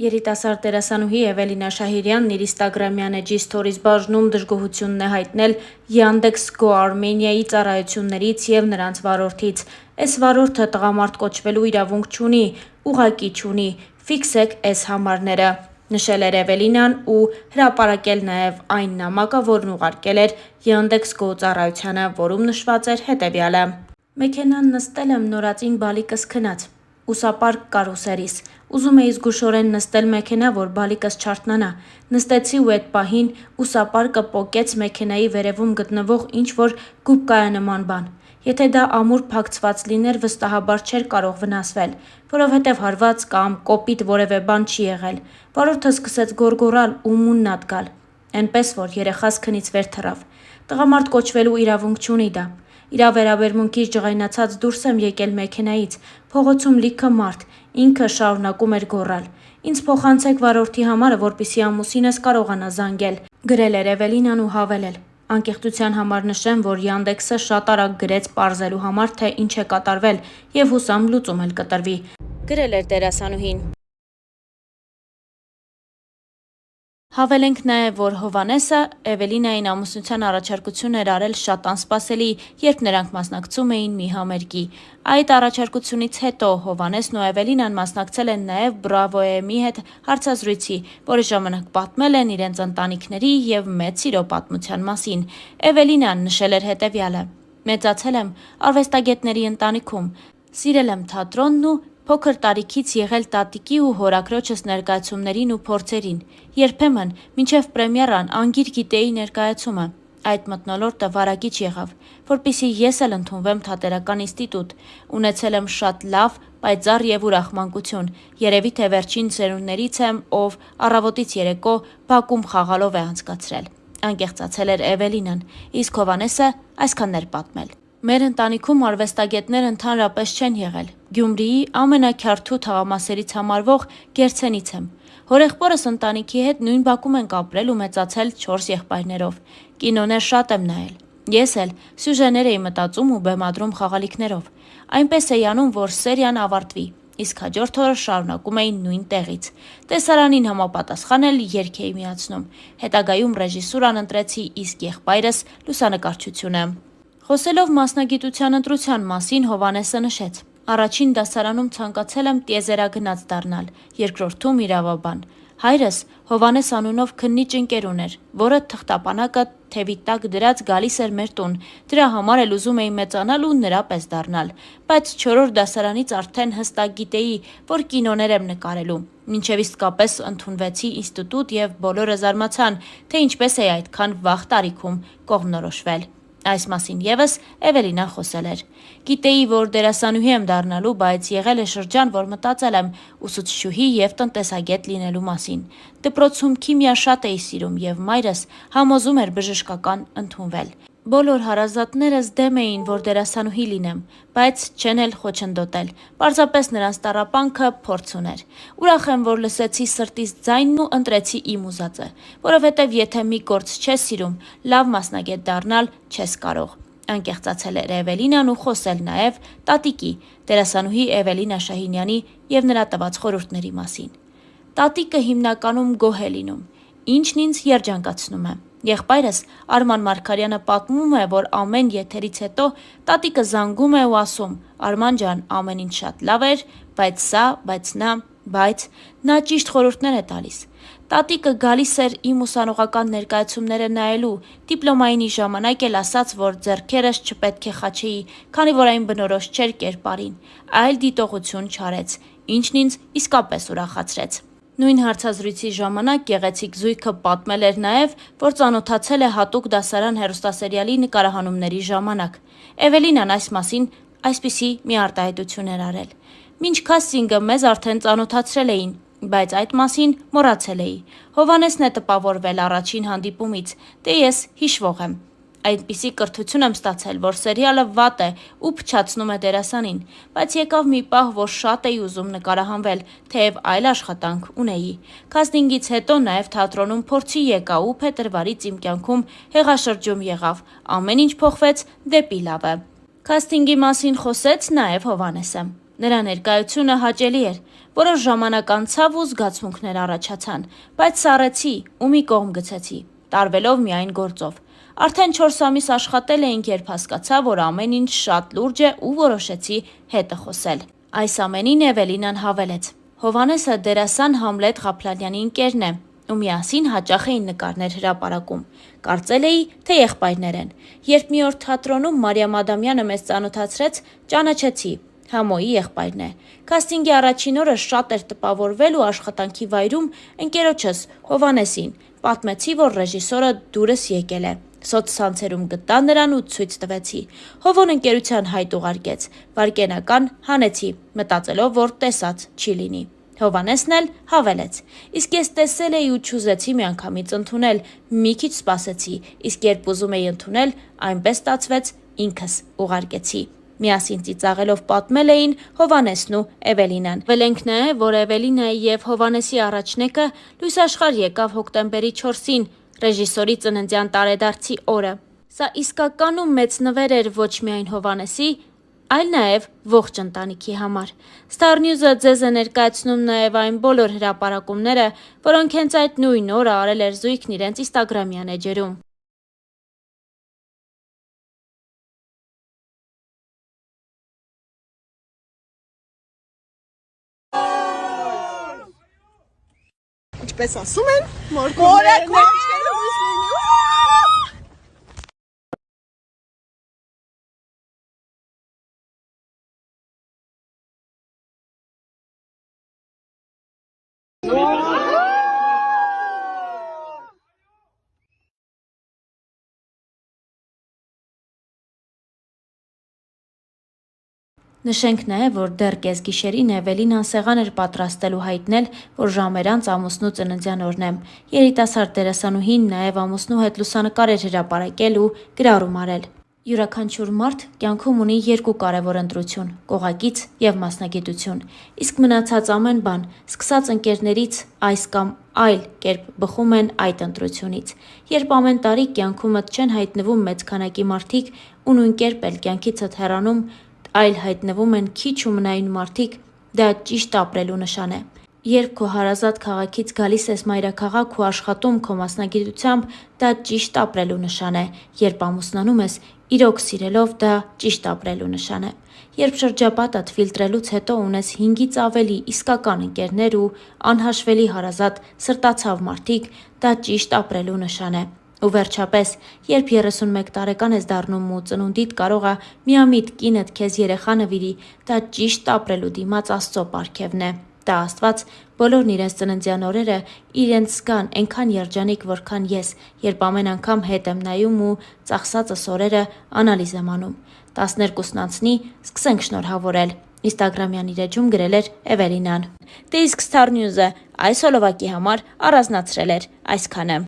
Երիտասարդ դերասանուհի Էվելինա Շահիրյանն իր ինստագրամյան էջի սթորիզ բաժնում դժգոհությունն է հայտնել Yandex.Go Armenia-ի ծառայություններից և նրանց վարորդից։ Էս վարորդը տղամարդ կոչվելու իրավունք չունի, ուղղակի չունի, ֆիքսեք էս համարները, նշել էր Էվելինան ու հրապարակել նաև այն նամակը, որն ուղարկել էր Yandex.Go ծառայությանը, որում նշված էր հետևյալը. «Մեքենան նստել եմ, նորածին բալիկս քնած։ Ուսապարկ կար ուսերիս։ Ուզում էի զգուշորեն նստել մեքենա, որ բալիկս չարթնանա։ Նստեցի ու էդ պահին ուսապարկը պոկեց մեքենայի վերևում գտնվող ինչ-որ գուբկայանման բան։ Եթե դա ամուր փակցված լիներ, վստահաբար չէր կարող վնասվել, որովհետև հարված կամ կոպիտ որևէ բան չի եղել։ Վարորդը սկսեց գոռգոռալ ու մուննաթ գալ։ Էնպես որ երեխաս քնից վեր թռավ։ Տղամարդ կոչվելու իրավունք չունի դա։ Իրա վերաբերմունքից ջղայնացած դուրս եմ եկել մեքենայից, փողոցում լիքը մարդ, ինքը շարունակում էր գոռալ։ Ինձ փոխանցեք վարորդի համարը, որպեսզի ամուսինս կարողանա զանգել», գրել էր Էվելինան ու հավելել. «Անկեղծության համար նշեմ, որ Yandex-ը շատ արագ գրեց պարզելու համար, թե ինչ է կատարվել և հուսամ լուծում էլ կտրվի», գրել էր դերասանուհին։ Հավելենք նաև, որ Հովհաննեսը Էվելինային ամուսնության առաջարկություն էր արել շատ անսպասելի, երբ նրանք մասնակցում էին մի համերգի։ Այդ առաջարկությունից հետո Հովհաննեսն ու Էվելինան մասնակցել են նաև Bravo AM-ի հետ հարցազրույցի, որի ժամանակ պատմել են իրենց ընտանիքների և մեծ սիրո պատմության մասին։ Էվելինան նշել էր հետևյալը. «Մեծացել եմ արվեստագետների ընտանիքում, սիրել եմ թատրոնն ու փոքր տարիքից եղել տատիկի ու հորաքրոջս ներկայացումներին ու փորձերին։ Երբեմն մինչև պրեմիերան անգիր գիտեի ներկայացումը։ Այդ մթնոլորտը վարակիչ եղավ, որպեսզի ես էլ ընդունվեմ թատերական ինստիտուտ։ Ունեցել եմ շատ լավ, պայծառ և ուրախ մանկություն։ Երևի թե վերջին սերունդներից եմ, ով առավոտից երեկո բակում խաղալով է անցկացրել», անկեղծացել էր Էվելինան, իսկ Հովհաննեսը այսքանն էր պատմել. «Մեր ընտանիքում արվեստագետներ ընդհանրապես չեն եղել։ Գյումրիի ամենաքյարթու թաղամասերից համարվող Գերցենից եմ։ Հորեղբորս ընտանիքի հետ նույն բակում ենք ապրել ու մեծացել 4 եղբայրներով։ Կինոներ շատ եմ նայել։ Ես էլ սյուժեներ էի մտածում ու բեմադրում խաղալիքներով։ Այնպես էի անում, որ սերիան ավարտվի, իսկ հաջորդ օրը շարունակում էի նույն տեղից։ Տեսարանին համապատասխան էլ երգ էի միացնում։ Հետագայում ռեժիսուրան ընտրեցի, իսկ եղբայրս լուսանկարչությունը»։ Խոսելով մասնագիտության ընտրության մասին Հովհաննեսը նշեց. «Առաջին դասարանում ցանկացել եմ տիեզերագնաց դառնալ, երկրորդում իրավաբան։ Հայրս Հովհաննես անունով քննիչ ընկեր ուներ, որը թղթապանակը թևի տակ դրած գալիս էր մեր տուն, դրա համար էլ ուզում էի մեծանալ ու նրա պես դառնալ, բայց 4-րդ դասարանից արդեն հստակ գիտեի, որ կինոներ եմ նկարելու, մինչև իսկապես ընդունվեցի ինստիտուտ և բոլորը զարմացան, թե ինչպես էի այդքան վաղ տարիքում կողմնորոշվել»։ Այս մասին ևս Էվելինան խոսել էր. «Գիտեի, որ դերասանուհի եմ դառնալու, բայց եղել է շրջան, որ մտածել եմ ուսուցչուհի և տնտեսագետ լինելու մասին։ Դպրոցում քիմիա շատ էի սիրում և մայրս համոզում էր բժշկական ընդունվել։ Բոլոր հարազատներս դեմ էին, որ դերասանուհի լինեմ, բայց չեն էլ խոչընդոտել, պարզապես նրանց տառապանքը փորձ ուներ։ Ուրախ եմ, որ լսեցի սրտիս ձայնն ու ընտրեցի իմ ուզածը, որովհետև եթե մի գործ չես սիրում, լավ մասնագետ դառնալ չես կարող», անկեղծացել էր Էվելինան ու խոսել նաև տատիկի՝ դերասանուհի Էվելինա Շահինյանի և նրա տված խորհուրդների մասին. «Տատիկը հիմնականում գոհ է լինում, ինչն ինձ երջանկացնում է։ Եղբայրս Արման Մարգարյանը պատմում է, որ ամեն եթերից հետո տատիկը զանգում է ու ասում՝ Արման ջան, ամեն ինչ շատ լավ էր, բայց սա, բայց նա, բայց նա ճիշտ խորհուրդներ է տալիս։ Տատիկը գալիս էր իմ ուսանողական ներկայացումները նայելու, դիպլոմայինի ժամանակ էլ ասաց, որ ձեռքերս չպետք է խաչեի, քանի որ այն բնորոշ չէր կերպարին, այլ դիտողություն չարեց, ինչն ինձ իսկապես ուրախացրեց»։ Նույն հարցազրույցի ժամանակ գեղեցիկ զույգը պատմել էր նաև, որ ծանոթացել է հատուկ դասարան հեռուստասերիալի նկարահանումների ժամանակ։ Էվելինան այս մասին այսպիսի մի արտահայտություն էր արել. «Մինչ քասթինգը մեզ արդեն ծանոթացրել էին, բայց այդ մասին մոռացել էի։ Հովհաննեսն է տպավորվել առաջին հանդիպումից, դե ես հիշվող եմ։ Այնպիսի կրթություն եմ ստացել, որ սերիալը վատ է ու փչացնում է դերասանին, բայց եկավ մի պահ, որ շատ էի ուզում նկարահանվել, թեև այլ աշխատանք ունեի։ Քասթինգից հետո նաև թատրոնում փորձի եկա ու փետրվարից իմ կյանքում հեղաշրջում եղավ, ամեն ինչ փոխվեց դեպի լավը»։ Քասթինգի մասին խոսեց նաև Հովհաննեսը. Նրա ներկայությունը հաճելի էր, որոշ ժամանակ անցավ ու զգացմունքներ առաջացան, բայց սառեցի ու մի կողմ գցեցի, տարվելով միայն գործով։ Արդեն 4 ամիս աշխատել էինք, երբ հասկացա, որ ամեն ինչ շատ լուրջ է ու որոշեցի հետը խոսել։ Այս ամենին Էվելինան հավելեց. Հովհաննեսը դերասան Համլետ Ղափլանյանի ընկերն է ու միասին հաճախ էին նկարներ հրապարակում։ Կարծել էի, թե եղբայրներ են։ Երբ մի օր թատրոնում Մարիամ Ադամյանը մեզ ծանոթացրեց, ճանաչեցի։ Համոյի եղբայրն է։ Քաստինգի առաջին օրը շատ էր տպավորվել ու աշխատանքի վայրում ընկերոջս Հովհաննեսին պատմեցի, որ ռեժիսորը դուրս եկել է։ Սոցցանցերում գտա նրան ու ցույց տվեցի։ Հովոն ընկերության հայտ ուղարկեց, վարկենական հանեցի, մտածելով, որ տեսած չի լինի։ Հովհաննեսն էլ հավելեց. իսկ ես տեսել էի ու չուզեցի միանգամից ընդունել, մի քիչ սպասեցի, իսկ երբ ուզում էի ընդունել, այնպես ստացվեց, ինքս ուղարկեցի։ Միասին ծիծաղելով պատմել էին Հովհաննեսն ու Էվելինան։ Վելենք նաև, որ Էվելինայի և Հովհաննեսի առաջնեկը լույսաշխարհ եկավ հոկտեմբերի 4-ին, ռեժիսորի ծննդյան տարեդարձի օրը։ Սա իսկականում մեծ նվեր էր ոչ միայն Հովհաննեսի, այլ նաև ողջ ընտանիքի համար։ Star News-ը ձեզ է ներկայացնում նաև այն բոլոր հրապարակումները, որոնք հենց այդ նույն օրը արել էր զույգն իրենց Instagram-յան էջերում։ Ինչպես ասում են, մորքորը Նշենք նաև, որ դեռ կեսգիշերին Էվելինան սեղան էր պատրաստելու հայտնել, որ ժամեր անց ամուսնու ծննդյան օրն է։ Երիտասարդ դերասանուհին նաև ամուսնու հետ լուսանկար էր հրապարակել ու գրառում արել։ Յուրաքանչյուր մարդ կյանքում ունի երկու կարևոր ընտրություն՝ կողակից և մասնագիտություն, իսկ մնացած ամեն բան, սկսած ընկերներից, այս կամ այլ կերպ բխում են այդ ընտրությունից։ Երբ ամեն տարի կյանքումդ չեն հայտնվում մեծ քանակի մարդիկ ու նույն կերպ էլ կյանքիցդ հեռանում, այլ հայտնվում են քիչ ու մնայուն մարդիկ, դա ճիշտ ապրելու նշան է։ Երբ քո հարազատ քաղաքից գալիս ես մայրաքաղաք ու աշխատում քո մասնագիտությամբ, դա ճիշտ ապրելու նշան է։ Երբ ամուսնանում ես, իրոք սիրելով, դա ճիշտ ապրելու նշան է։ Երբ շրջապատդ ֆիլտրելուց հետո ունես 5-ից ավելի իսկական ընկերներ ու անհաշվելի հարազատ սրտացավ մարդիկ, դա ճիշտ ապրելու նշան է։ Ու վերջապես, երբ 31 տարեկան ես դառնում ու ծնունդիդ կարող է միամիտ կինդ քեզ երեխա նվիրի, դա ճիշտ ապրելու դիմաց Աստծո պարգևն է։ Դա Աստված բոլորն իրենց ծննդյան օրերը իրենց զգան այնքան երջանիկ, որքան ես, երբ ամեն անգամ հետ եմ նայում ու ծախսածս օրերը անալիզ եմ անում։ 12-ն անցնի, սկսենք շնորհավորել։ Instagram-յան իր էջում գրել էր Էվելինան։ Դե իսկ Star News-ը այս հոլովակի համար առանձնացրել էր այսքանը։